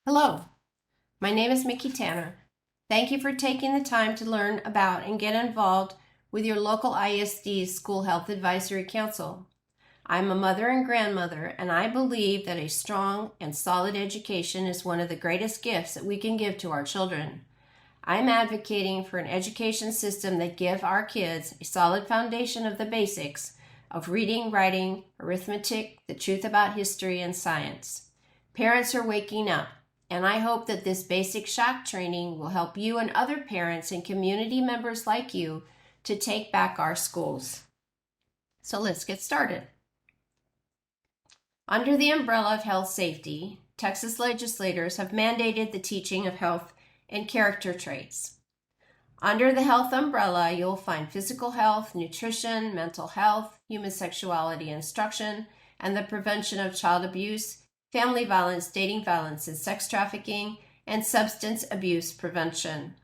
Hello, my name is Mickey Tanner. Thank you for taking the time to learn about and get involved with your local ISD School Health Advisory Council. I'm a mother and grandmother, and I believe that a strong and solid education is one of the greatest gifts that we can give to our children. I'm advocating for an education system that gives our kids a solid foundation of the basics of reading, writing, arithmetic, the truth about history, and science. Parents are waking up, and I hope that this basic SHAC training will help you and other parents and community members like you to take back our schools. So let's get started. Under the umbrella of health safety, Texas legislators have mandated the teaching of health and character traits. Under the health umbrella, you'll find physical health, nutrition, mental health, human sexuality instruction, and the prevention of child abuse, family violence, dating violence, and sex trafficking, and substance abuse prevention.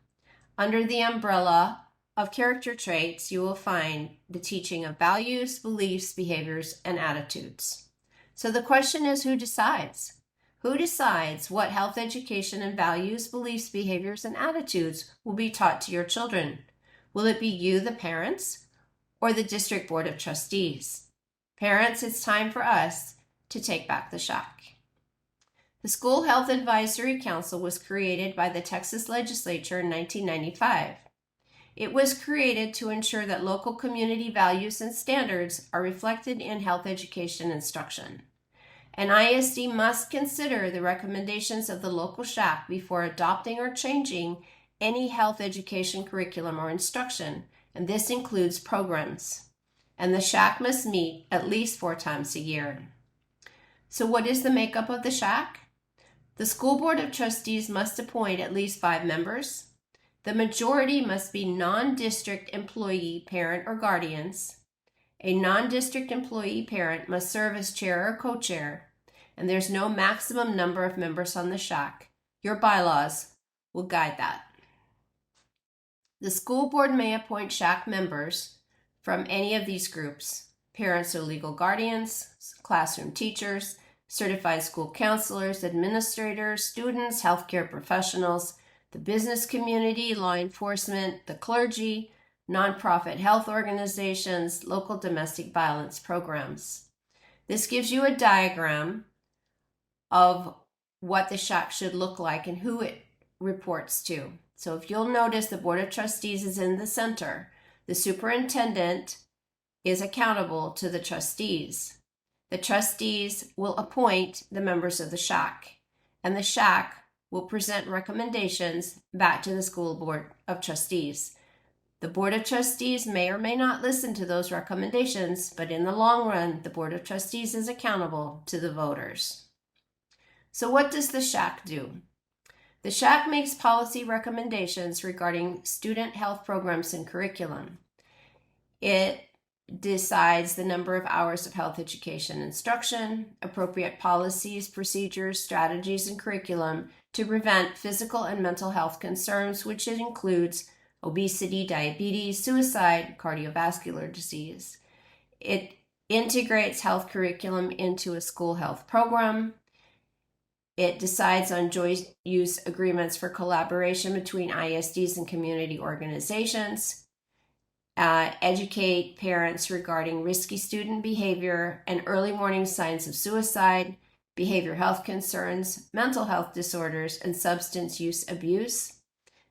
Under the umbrella of character traits, you will find the teaching of values, beliefs, behaviors, and attitudes. So the question is, who decides? Who decides what health education and values, beliefs, behaviors, and attitudes will be taught to your children? Will it be you, the parents, or the District Board of Trustees? Parents, it's time for us to take back the SHAC. The School Health Advisory Council was created by the Texas Legislature in 1995. It was created to ensure that local community values and standards are reflected in health education instruction. An ISD must consider the recommendations of the local SHAC before adopting or changing any health education curriculum or instruction, and this includes programs. And the SHAC must meet at least 4 times a year. So what is the makeup of the SHAC? The School Board of Trustees must appoint at least 5 members. The majority must be non-district employee, parent, or guardians. A non-district employee parent must serve as chair or co-chair, and there's no maximum number of members on the SHAC. Your bylaws will guide that. The school board may appoint SHAC members from any of these groups: parents or legal guardians, classroom teachers, certified school counselors, administrators, students, healthcare professionals, the business community, law enforcement, the clergy, nonprofit health organizations, local domestic violence programs. This gives you a diagram of what the SHAC should look like and who it reports to. So if you'll notice, the Board of Trustees is in the center. The superintendent is accountable to the trustees. The trustees will appoint the members of the SHAC, and the SHAC will present recommendations back to the School Board of Trustees. The Board of Trustees may or may not listen to those recommendations, but in the long run, the Board of Trustees is accountable to the voters. So what does the SHAC do? The SHAC makes policy recommendations regarding student health programs and curriculum. It decides the number of hours of health education instruction, appropriate policies, procedures, strategies, and curriculum to prevent physical and mental health concerns, which it includes obesity, diabetes, suicide, cardiovascular disease. It integrates health curriculum into a school health program. It decides on joint use agreements for collaboration between ISDs and community organizations. Educate parents regarding risky student behavior and early warning signs of suicide, behavior health concerns, mental health disorders, and substance use abuse.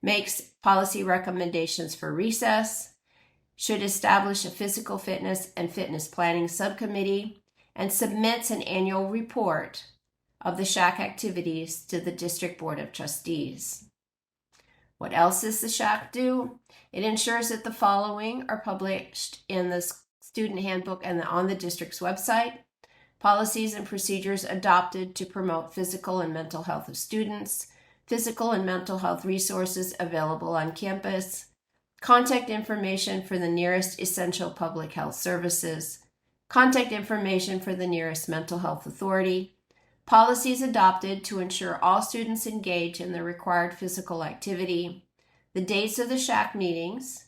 Makes policy recommendations for recess. Should establish a physical fitness and fitness planning subcommittee, and submits an annual report of the SHAC activities to the District Board of Trustees. What else does the SHAC do? It ensures that the following are published in the student handbook and on the district's website: policies and procedures adopted to promote physical and mental health of students, physical and mental health resources available on campus, contact information for the nearest essential public health services, contact information for the nearest mental health authority, policies adopted to ensure all students engage in the required physical activity, the dates of the SHAC meetings,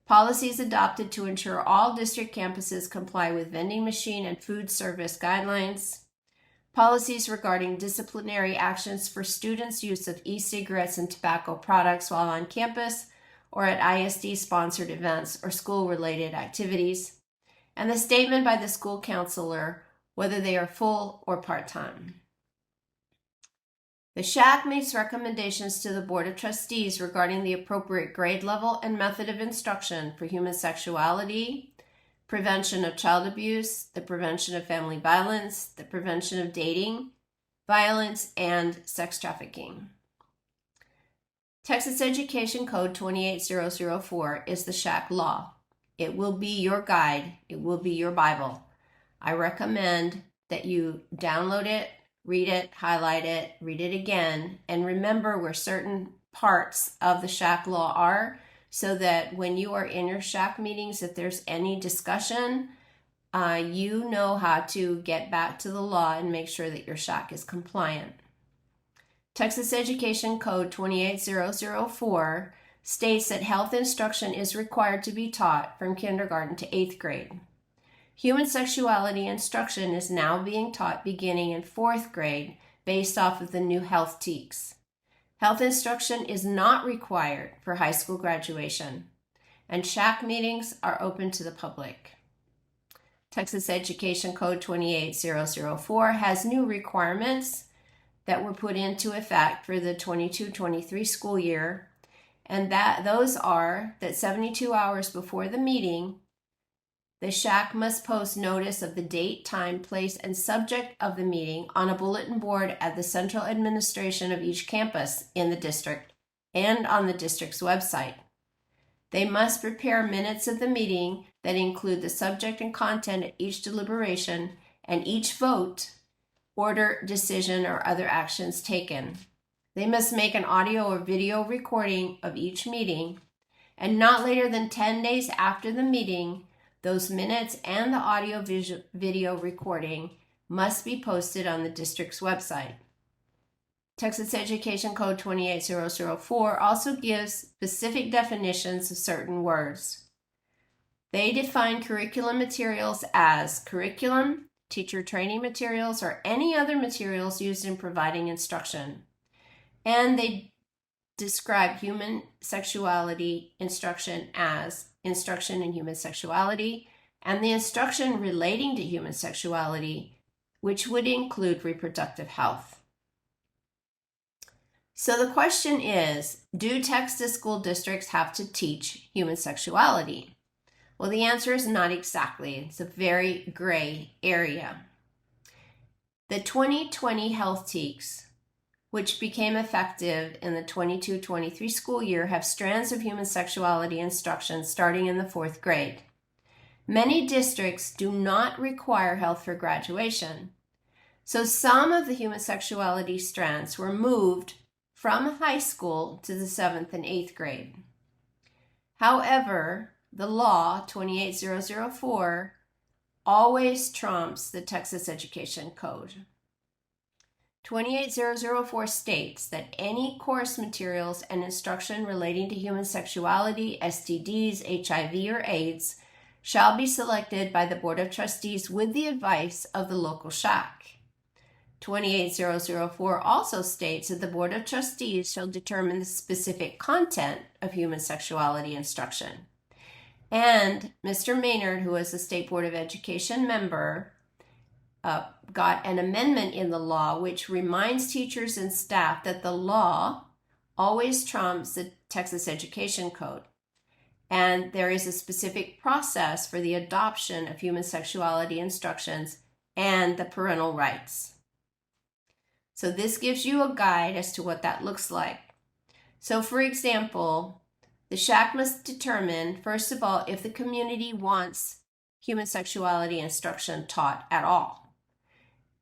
policies adopted to ensure all district campuses comply with vending machine and food service guidelines, policies regarding disciplinary actions for students' use of e-cigarettes and tobacco products while on campus or at ISD-sponsored events or school-related activities, and the statement by the school counselor whether they are full or part-time. The SHAC makes recommendations to the Board of Trustees regarding the appropriate grade level and method of instruction for human sexuality, prevention of child abuse, the prevention of family violence, the prevention of dating, violence, and sex trafficking. Texas Education Code 28004 is the SHAC law. It will be your guide. It will be your Bible. I recommend that you download it, read it, highlight it, read it again, and remember where certain parts of the SHAC law are so that when you are in your SHAC meetings, if there's any discussion, you know how to get back to the law and make sure that your SHAC is compliant. Texas Education Code 28004 states that health instruction is required to be taught from kindergarten to 8th grade. Human sexuality instruction is now being taught beginning in 4th grade based off of the new health TEKS. Health instruction is not required for high school graduation, and SHAC meetings are open to the public. Texas Education Code 28004 has new requirements that were put into effect for the 22-23 school year, and those are that 72 hours before the meeting, the SHAC must post notice of the date, time, place, and subject of the meeting on a bulletin board at the central administration of each campus in the district and on the district's website. They must prepare minutes of the meeting that include the subject and content at each deliberation and each vote, order, decision, or other actions taken. They must make an audio or video recording of each meeting, and not later than 10 days after the meeting, those minutes and the audio video recording must be posted on the district's website. Texas Education Code 28004 also gives specific definitions of certain words. They define curriculum materials as curriculum, teacher training materials, or any other materials used in providing instruction. And they describe human sexuality instruction as instruction in human sexuality and the instruction relating to human sexuality, which would include reproductive health. So the question is, do Texas school districts have to teach human sexuality? Well, the answer is not exactly. It's a very gray area. The 2020 health TEKS, which became effective in the 22-23 school year, have strands of human sexuality instruction starting in the 4th grade. Many districts do not require health for graduation, so some of the human sexuality strands were moved from high school to the 7th and 8th grade. However, the law 28004 always trumps the Texas Education Code. 28004 states that any course materials and instruction relating to human sexuality, STDs, HIV, or AIDS shall be selected by the Board of Trustees with the advice of the local SHAC. 28004 also states that the Board of Trustees shall determine the specific content of human sexuality instruction. And Mr. Maynard, who is a State Board of Education member, got an amendment in the law which reminds teachers and staff that the law always trumps the Texas Education Code. And there is a specific process for the adoption of human sexuality instructions and the parental rights. So this gives you a guide as to what that looks like. So for example, the SHAC must determine, first of all, if the community wants human sexuality instruction taught at all.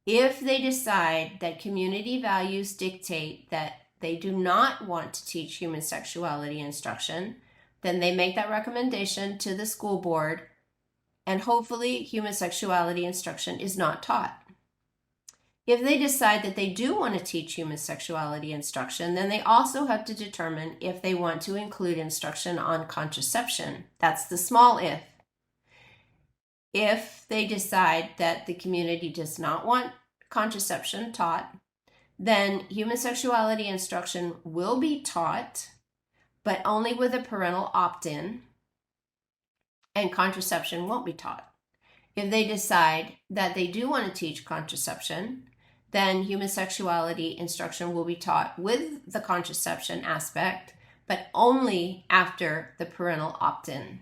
If they decide that community values dictate that they do not want to teach human sexuality instruction, then they make that recommendation to the school board, and hopefully human sexuality instruction is not taught. If they decide that they do want to teach human sexuality instruction, then they also have to determine if they want to include instruction on contraception. That's the small if. If they decide that the community does not want contraception taught, then human sexuality instruction will be taught, but only with a parental opt-in, and contraception won't be taught. If they decide that they do want to teach contraception, then human sexuality instruction will be taught with the contraception aspect, but only after the parental opt-in.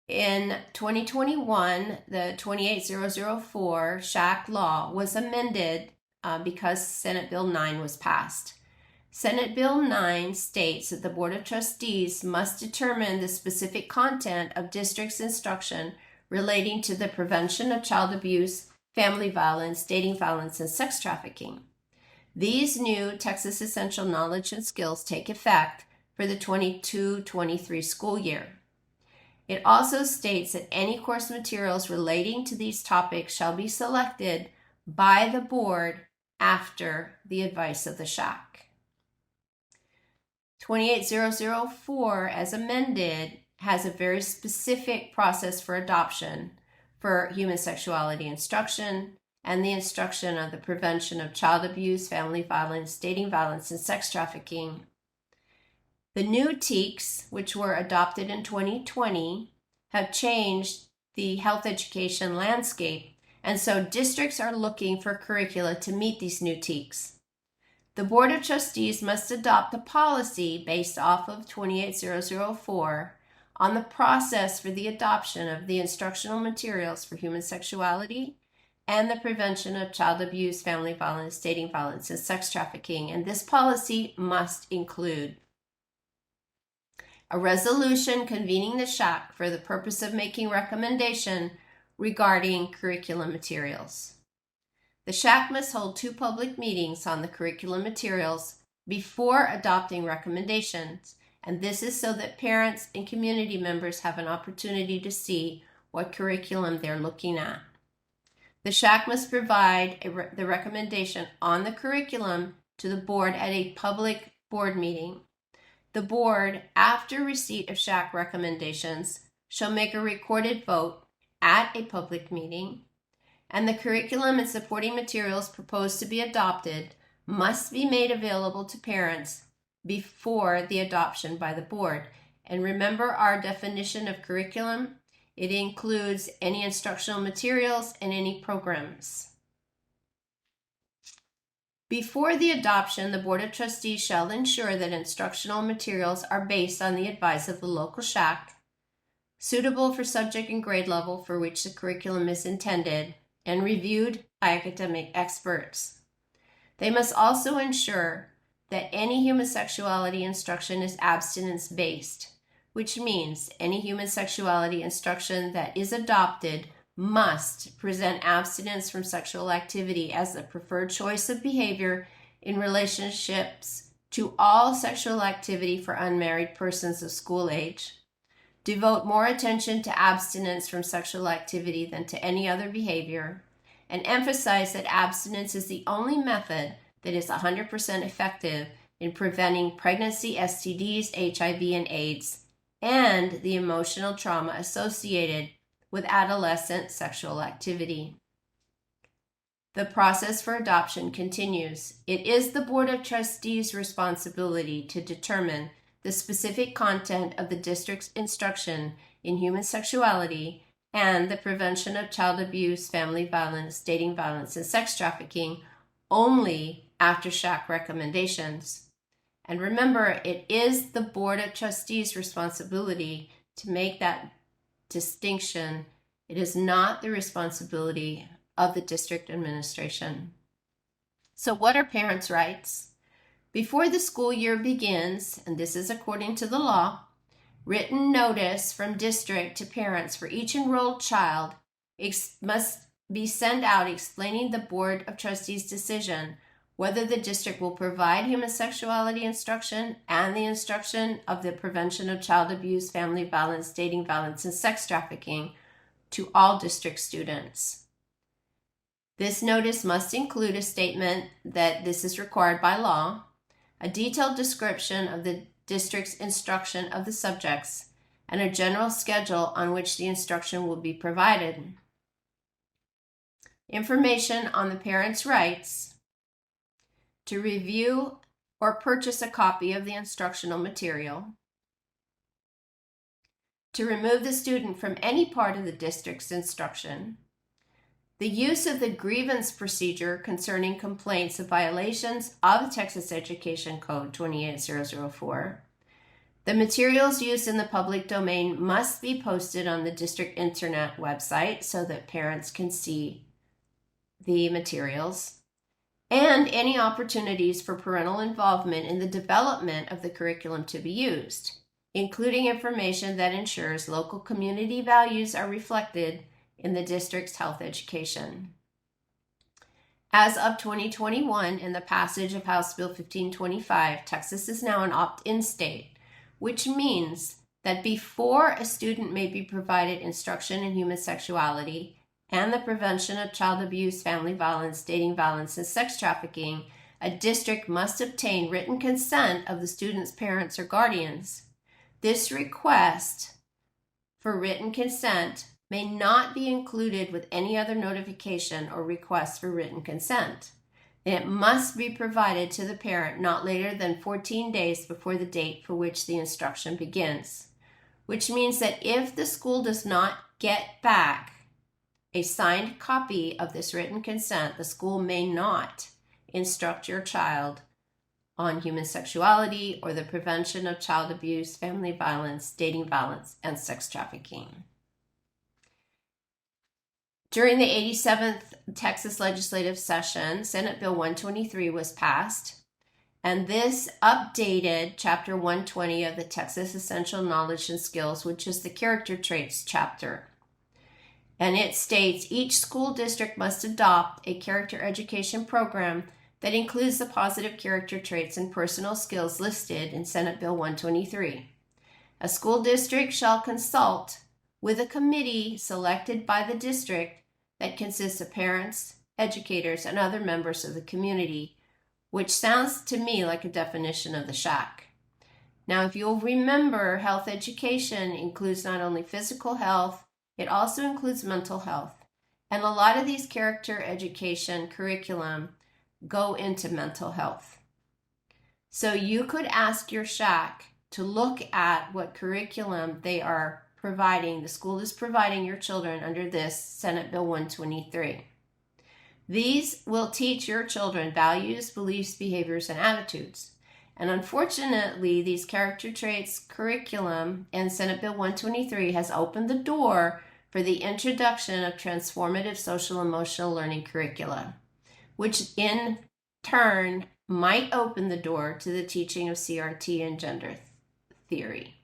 In 2021, the 28004 SHAC law was amended because Senate Bill 9 was passed. Senate Bill 9 states that the Board of Trustees must determine the specific content of district's instruction relating to the prevention of child abuse, family violence, dating violence, and sex trafficking. These new Texas Essential Knowledge and Skills take effect for the 22-23 school year. It also states that any course materials relating to these topics shall be selected by the board after the advice of the SHAC. 28004, as amended, has a very specific process for adoption for human sexuality instruction and the instruction of the prevention of child abuse, family violence, dating violence, and sex trafficking. The new TEKS, which were adopted in 2020, have changed the health education landscape, and so districts are looking for curricula to meet these new TEKS. The Board of Trustees must adopt a policy based off of 28004 on the process for the adoption of the instructional materials for human sexuality and the prevention of child abuse, family violence, dating violence, and sex trafficking. And this policy must include a resolution convening the SHAC for the purpose of making recommendation regarding curriculum materials. The SHAC must hold 2 public meetings on the curriculum materials before adopting recommendations, and this is so that parents and community members have an opportunity to see what curriculum they're looking at. The SHAC must provide the recommendation on the curriculum to the board at a public board meeting. The board, after receipt of SHAC recommendations, shall make a recorded vote at a public meeting, and the curriculum and supporting materials proposed to be adopted must be made available to parents before the adoption by the board. And remember our definition of curriculum. It includes any instructional materials and any programs. Before the adoption, the Board of Trustees shall ensure that instructional materials are based on the advice of the local SHAC, suitable for subject and grade level for which the curriculum is intended, and reviewed by academic experts. They must also ensure that any human sexuality instruction is abstinence-based, which means any human sexuality instruction that is adopted must present abstinence from sexual activity as the preferred choice of behavior in relationships to all sexual activity for unmarried persons of school age, devote more attention to abstinence from sexual activity than to any other behavior, and emphasize that abstinence is the only method that is 100% effective in preventing pregnancy, STDs, HIV, and AIDS, and the emotional trauma associated with adolescent sexual activity. The process for adoption continues. It is the Board of Trustees' responsibility to determine the specific content of the district's instruction in human sexuality and the prevention of child abuse, family violence, dating violence, and sex trafficking only after SHAC recommendations. And remember, it is the Board of Trustees' responsibility to make that distinction. It is not the responsibility of the district administration. So what are parents' rights? Before the school year begins, and this is according to the law, written notice from district to parents for each enrolled child must be sent out explaining the Board of Trustees' decision whether the district will provide human sexuality instruction and the instruction of the prevention of child abuse, family violence, dating violence, and sex trafficking to all district students. This notice must include a statement that this is required by law, a detailed description of the district's instruction of the subjects, and a general schedule on which the instruction will be provided. information on the parent's rights, to review or purchase a copy of the instructional material, to remove the student from any part of the district's instruction, the use of the grievance procedure concerning complaints of violations of Texas Education Code 28004. The materials used in the public domain must be posted on the district internet website so that parents can see the materials, and any opportunities for parental involvement in the development of the curriculum to be used, including information that ensures local community values are reflected in the district's health education. As of 2021, in the passage of House Bill 1525, Texas is now an opt-in state, which means that before a student may be provided instruction in human sexuality and the prevention of child abuse, family violence, dating violence, and sex trafficking, a district must obtain written consent of the student's parents or guardians. This request for written consent may not be included with any other notification or request for written consent. It must be provided to the parent not later than 14 days before the date for which the instruction begins, which means that if the school does not get back a signed copy of this written consent, the school may not instruct your child on human sexuality or the prevention of child abuse, family violence, dating violence, and sex trafficking. During the 87th Texas legislative session, Senate Bill 123 was passed, and this updated Chapter 120 of the Texas Essential Knowledge and Skills, which is the character traits chapter. And it states each school district must adopt a character education program that includes the positive character traits and personal skills listed in Senate Bill 123. A school district shall consult with a committee selected by the district that consists of parents, educators, and other members of the community, which sounds to me like a definition of the SHAC. Now, if you'll remember, health education includes not only physical health, it also includes mental health. And a lot of these character education curriculum go into mental health. So you could ask your SHAC to look at what curriculum they are providing, the school is providing your children under this Senate Bill 123. These will teach your children values, beliefs, behaviors, and attitudes. And unfortunately, these character traits curriculum and Senate Bill 123 has opened the door for the introduction of transformative social emotional learning curricula, which in turn might open the door to the teaching of CRT and gender theory.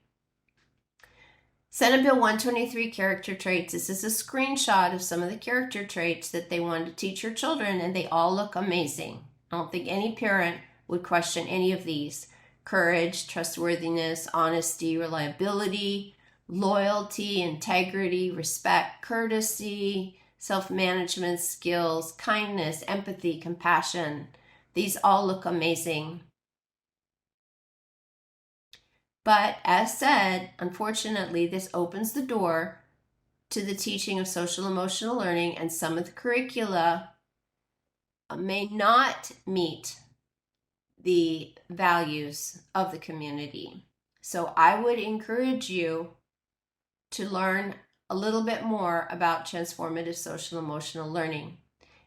Senate Bill 123 character traits. This is a screenshot of some of the character traits that they want to teach your children, and they all look amazing. I don't think any parent would question any of these. Courage, trustworthiness, honesty, reliability, loyalty, integrity, respect, courtesy, self-management skills, kindness, empathy, compassion. These all look amazing. But as said, unfortunately, this opens the door to the teaching of social emotional learning, and some of the curricula may not meet the values of the community. So I would encourage you to learn a little bit more about transformative social emotional learning.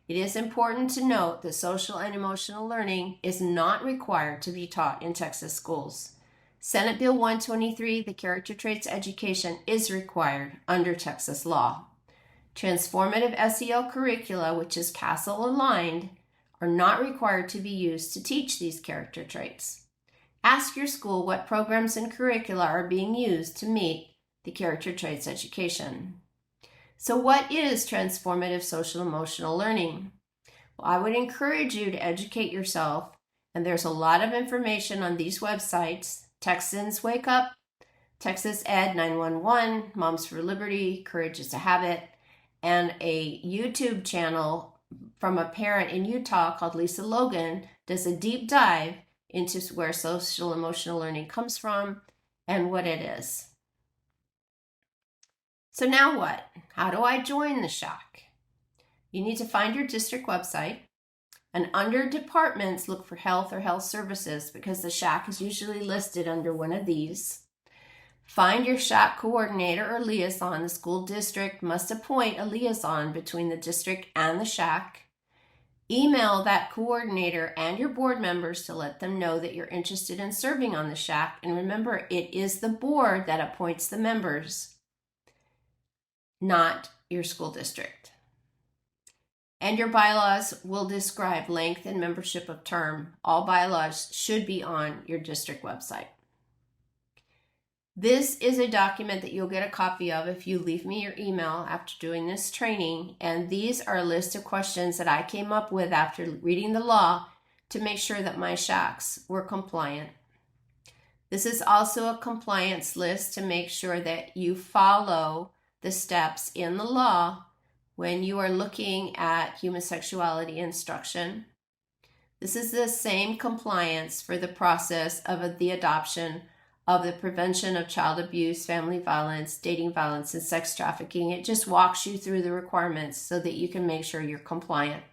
It is important to note that social and emotional learning is not required to be taught in Texas schools. Senate Bill 123, the character traits education, is required under Texas law. Transformative SEL curricula, which is CASEL aligned, are not required to be used to teach these character traits. Ask your school what programs and curricula are being used to meet the character traits education. So what is transformative social emotional learning? Well, I would encourage you to educate yourself, and there's a lot of information on these websites. Texans Wake Up, Texas Ed 911, Moms for Liberty, Courage is a Habit, and a YouTube channel from a parent in Utah called Lisa Logan does a deep dive into where social emotional learning comes from and what it is. So now what? How do I join the SHAC? You need to find your district website, and under departments, look for health or health services because the SHAC is usually listed under one of these. Find your SHAC coordinator or liaison. The school district must appoint a liaison between the district and the SHAC. Email that coordinator and your board members to let them know that you're interested in serving on the SHAC. And remember, it is the board that appoints the members, not your school district. And your bylaws will describe length and membership of term. All bylaws should be on your district website. This is a document that you'll get a copy of if you leave me your email after doing this training. And these are a list of questions that I came up with after reading the law to make sure that my SHACs were compliant. This is also a compliance list to make sure that you follow the steps in the law when you are looking at human sexuality instruction. This is the same compliance for the process of the adoption of the prevention of child abuse, family violence, dating violence, and sex trafficking. It just walks you through the requirements so that you can make sure you're compliant.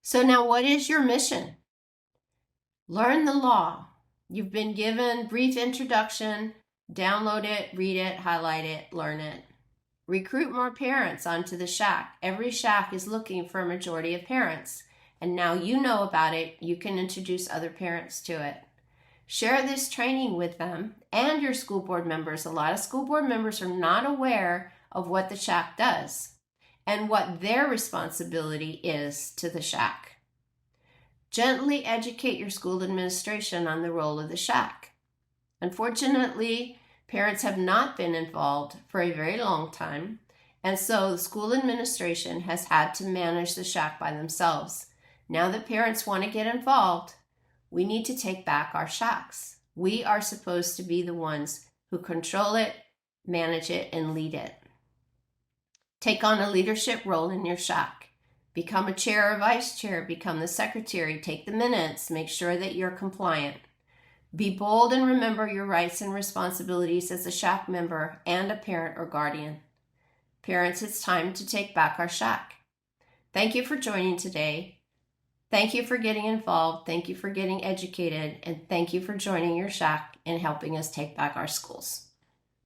So now, what is your mission? Learn the law. You've been given brief introduction. Download it, read it, highlight it, learn it. Recruit more parents onto the SHAC. Every SHAC is looking for a majority of parents. And now you know about it, you can introduce other parents to it. Share this training with them and your school board members. A lot of school board members are not aware of what the SHAC does and what their responsibility is to the SHAC. Gently educate your school administration on the role of the SHAC. Unfortunately, parents have not been involved for a very long time, and so the school administration has had to manage the SHAC by themselves. Now that parents want to get involved, we need to take back our SHACs. We are supposed to be the ones who control it, manage it, and lead it. Take on a leadership role in your SHAC. Become a chair or vice chair, become the secretary, take the minutes, make sure that you're compliant. Be bold and remember your rights and responsibilities as a SHAC member and a parent or guardian. Parents, it's time to take back our SHAC. Thank you for joining today. Thank you for getting involved. Thank you for getting educated. And thank you for joining your SHAC and helping us take back our schools.